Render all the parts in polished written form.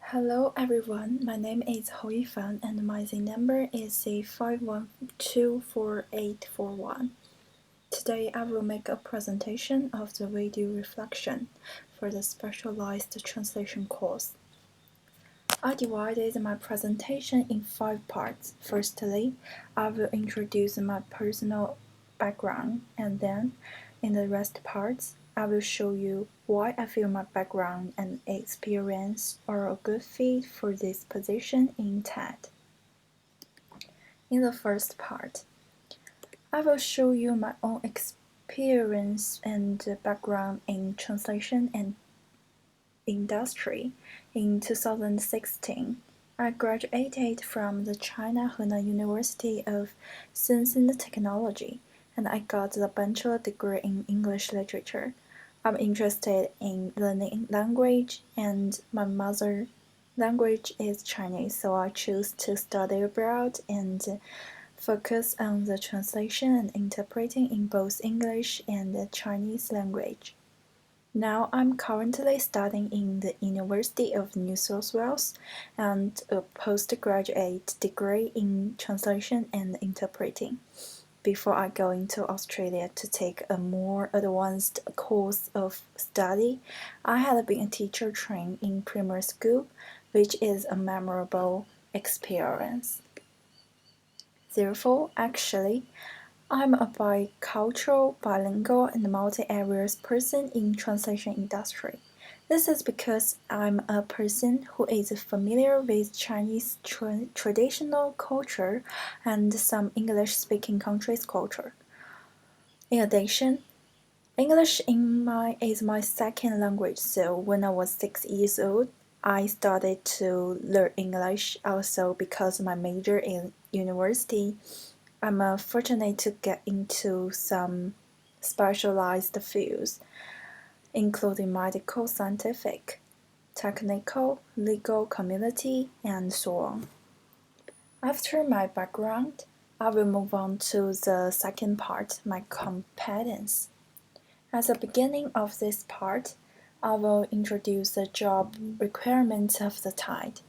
Hello everyone, my name is Hou Yifan and my Z number is C5124841. Today I will make a presentation of the video reflection for the specialized translation course. I divided my presentation in 5 parts. Firstly, I will introduce my personal background, and then, in the rest parts, I will show you why I feel my background and experience are a good fit for this position in TED. In the first part, I will show you my own experience and background in translation and industry. In 2016, I graduated from the China Henan University of Science and Technology, and I got the bachelor degree in English literature. I'm interested in learning language, and my mother language is Chinese, so I choose to study abroad and focus on the translation and interpreting in both English and the Chinese language. Now I'm currently studying in the University of New South Wales and a postgraduate degree in translation and interpreting. Before I go into Australia to take a more advanced course of study, I had been a teacher trained in primary school, which is a memorable experience. Therefore, actually, I'm a bicultural, bilingual, and multi-areas person in translation industry. This is because I'm a person who is familiar with Chinese traditional culture and some English-speaking countries' culture. In addition, English is my second language, so when I was 6 years old, I started to learn English also because my major in university. I'm fortunate to get into some specialized fields, including medical, scientific, technical, legal, community, and so on. After my background, I will move on to the second part, my competence. At the beginning of this part, I will introduce the job requirements of the TIDE.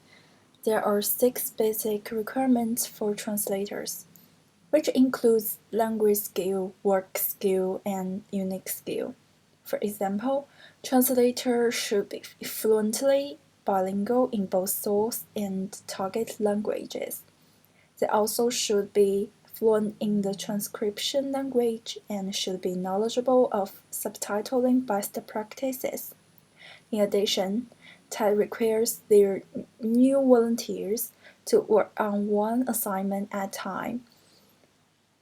There are 6 basic requirements for translators, which includes language skill, work skill, and unique skill. For example, translators should be fluently bilingual in both source and target languages. They also should be fluent in the transcription language and should be knowledgeable of subtitling best practices. In addition, TED requires their new volunteers to work on one assignment at a time,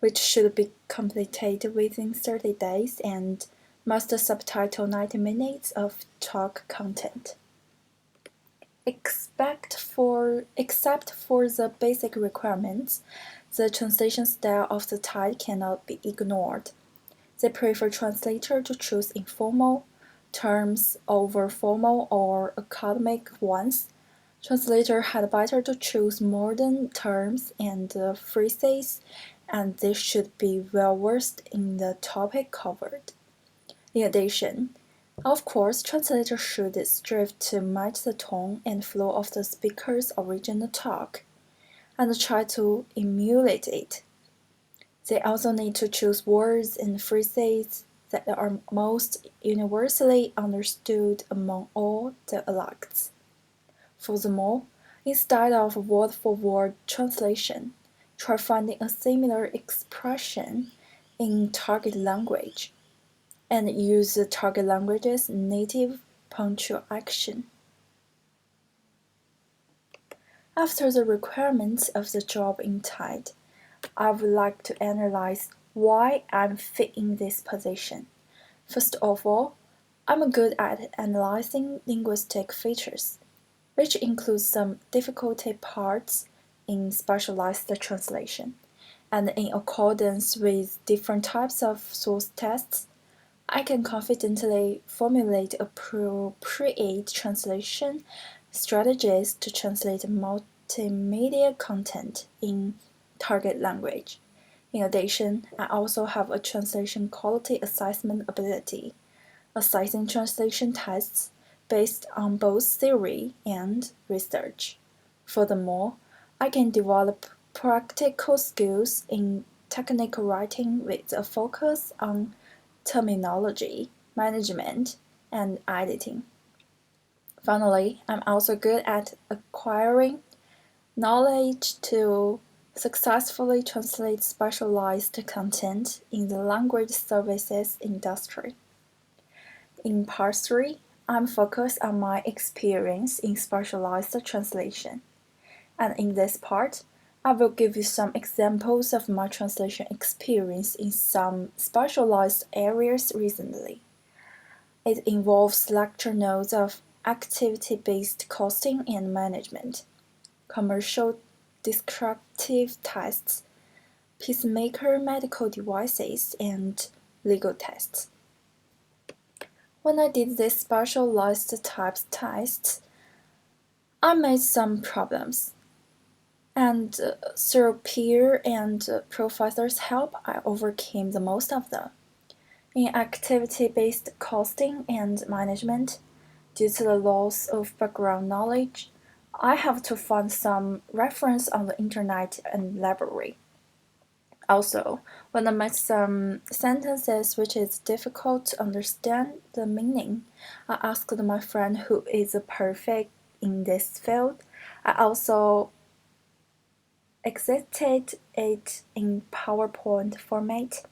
which should be completed within 30 days and must subtitle 90 minutes of talk content. Except for the basic requirements, the translation style of the TIDE cannot be ignored. They prefer translators to choose informal terms over formal or academic ones. Translators had better to choose modern terms and phrases, and they should be well versed in the topic covered. In addition, of course, translators should strive to match the tone and flow of the speaker's original talk, and try to emulate it. They also need to choose words and phrases that are most universally understood among all dialects. Furthermore, instead of word-for-word translation, try finding a similar expression in target language, and use the target language's native punctuation. After the requirements of the job in TIDE, I would like to analyze why I'm fit in this position. First of all, I'm good at analyzing linguistic features, which includes some difficult parts in specialized translation, and in accordance with different types of source tests, I can confidently formulate appropriate translation strategies to translate multimedia content in target language. In addition, I also have a translation quality assessment ability, assessing translation tests based on both theory and research. Furthermore, I can develop practical skills in technical writing with a focus on terminology, management, and editing. Finally, I'm also good at acquiring knowledge to successfully translate specialized content in the language services industry. In part 3, I'm focused on my experience in specialized translation. And in this part, I will give you some examples of my translation experience in some specialized areas recently. It involves lecture notes of activity-based costing and management, commercial descriptive tests, pacemaker medical devices, and legal tests. When I did these specialized types tests, I made some problems, and through peer and professors' help, I overcame the most of them. In activity-based costing and management, due to the loss of background knowledge, I have to find some reference on the internet and library. Also, when I met some sentences which is difficult to understand the meaning, I asked my friend who is perfect in this field. I also exhibited it in PowerPoint format.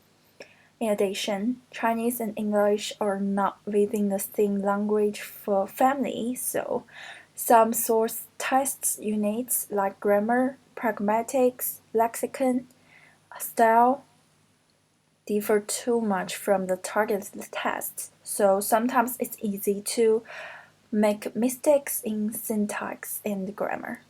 In addition, Chinese and English are not within the same language for family, so some source tests units like grammar, pragmatics, lexicon, style differ too much from the targeted tests, so sometimes it's easy to make mistakes in syntax and grammar.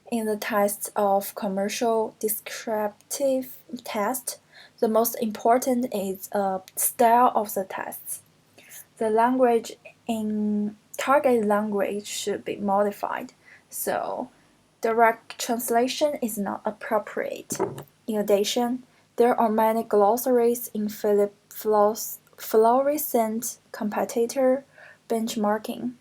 In the test of commercial descriptive test, the most important is the style of the tests. The language in target language should be modified, so direct translation is not appropriate. In addition, there are many glossaries in fluorescent competitor benchmarking,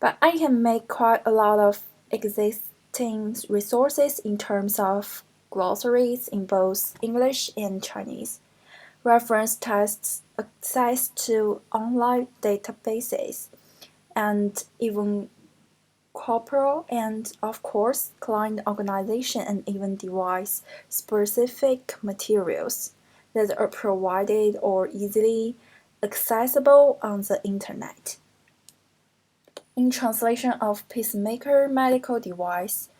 but I can make quite a lot of existing resources in terms of glossaries in both English and Chinese, reference tests, access to online databases, and even corporal and, of course, client organization and even device-specific materials that are provided or easily accessible on the internet. In translation of pacemaker medical device,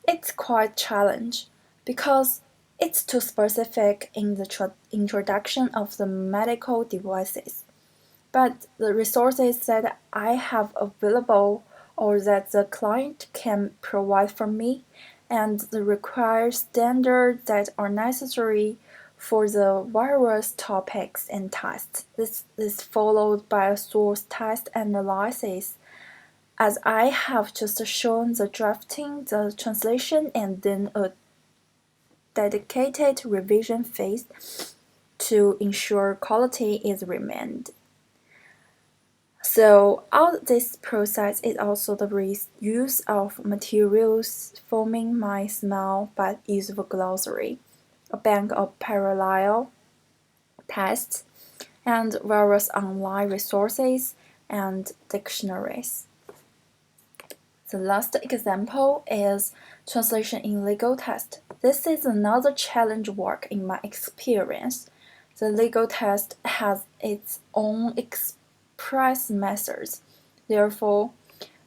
it's quite challenging because it's too specific in the introduction of the medical devices. But the resources that I have available or that the client can provide for me and the required standards that are necessary for the various topics and tests. This is followed by a source test analysis, as I have just shown the drafting, the translation, and then a dedicated revision phase to ensure quality is remained. So all this process is also the reuse of materials forming my small but useful glossary, a bank of parallel tests, and various online resources and dictionaries. The last example is translation in legal test. This is another challenge work in my experience. The legal test has its own express methods. Therefore,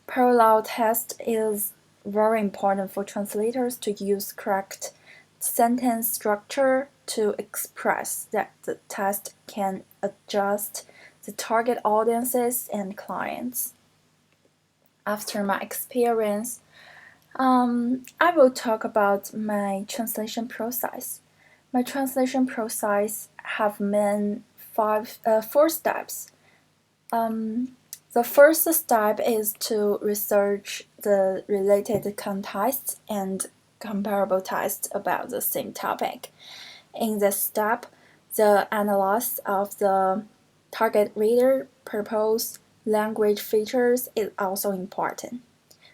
parallel test is very important for translators to use correct sentence structure to express that the test can adjust the target audiences and clients. After my experience, I will talk about my translation process. My translation process have four steps. The first step is to research the related context and comparable tests about the same topic. In this step, the analysis of the target reader, purpose, language features is also important.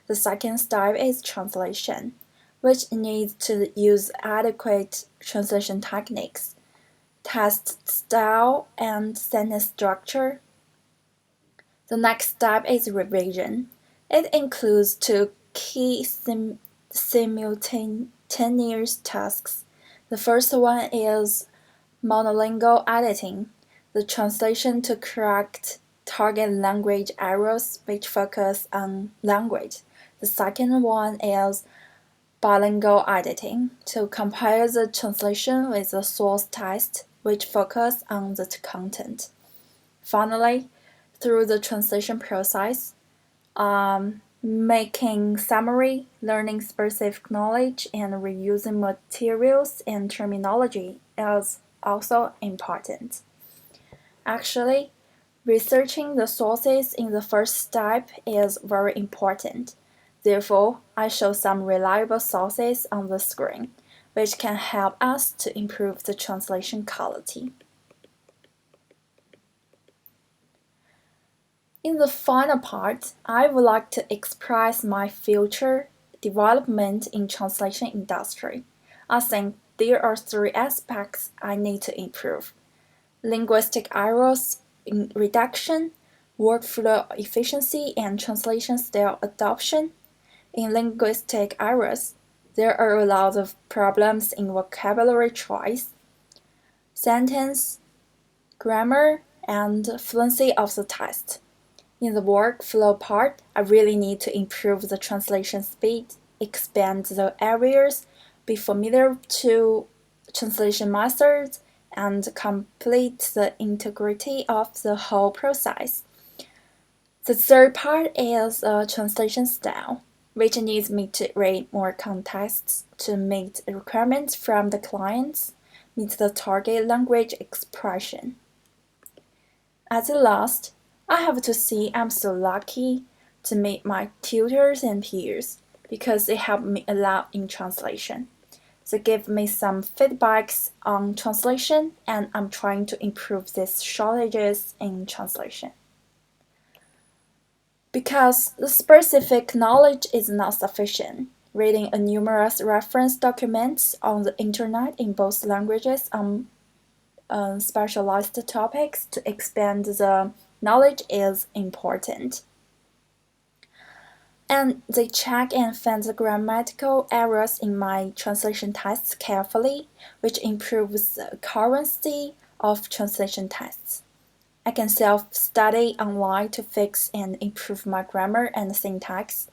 The second step is translation, which needs to use adequate translation techniques, text style, and sentence structure. The next step is revision. It includes two key simultaneous tasks. The first one is monolingual editing, the translation to correct target language errors which focus on language. The second one is bilingual editing, to compare the translation with the source text which focus on the content. Finally, through the translation process, making summary, learning specific knowledge, and reusing materials and terminology is also important. Actually, researching the sources in the first step is very important. Therefore, I show some reliable sources on the screen, which can help us to improve the translation quality. In the final part, I would like to express my future development in translation industry. I think there are three aspects I need to improve: linguistic errors in reduction, workflow efficiency, and translation style adoption. In linguistic errors, there are a lot of problems in vocabulary choice, sentence, grammar, and fluency of the text. In the workflow part, I really need to improve the translation speed, expand the areas, be familiar to translation methods, and complete the integrity of the whole process. The third part is translation style, which needs me to read more contexts to meet the requirements from the clients, meet the target language expression. At the last, I have to say I'm so lucky to meet my tutors and peers because they help me a lot in translation. They give me some feedbacks on translation, and I'm trying to improve these shortages in translation. Because the specific knowledge is not sufficient, reading a numerous reference documents on the internet in both languages on specialized topics to expand the knowledge is important. And they check and find the grammatical errors in my translation tests carefully, which improves the accuracy of translation tests. I can self-study online to fix and improve my grammar and syntax.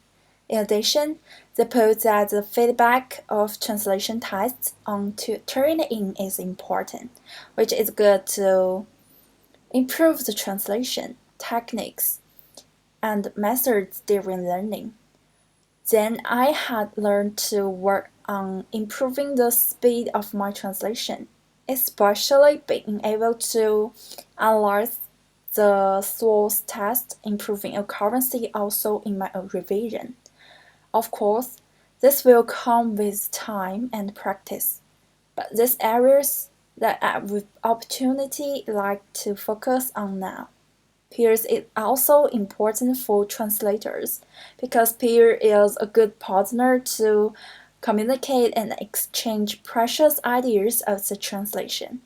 In addition, they put that the feedback of translation tests on Turnitin is important, which is good to improve the translation techniques and methods during learning. Then I had learned to work on improving the speed of my translation, especially being able to analyze the source text, improving accuracy also in my revision. Of course, this will come with time and practice, but these areas that I have opportunity like to focus on now. Peers is also important for translators because peer is a good partner to communicate and exchange precious ideas of the translation.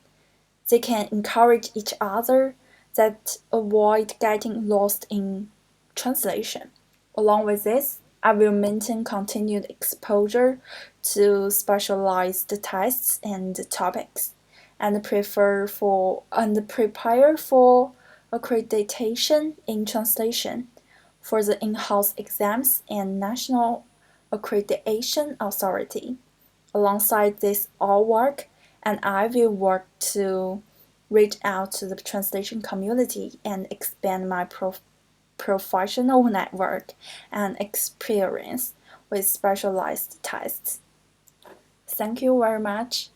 They can encourage each other that avoid getting lost in translation. Along with this, I will maintain continued exposure to specialized tests and topics and prepare for accreditation in translation for the in-house exams and National Accreditation Authority. Alongside this all work, and I will work to reach out to the translation community and expand my professional network and experience with specialized tests. Thank you very much.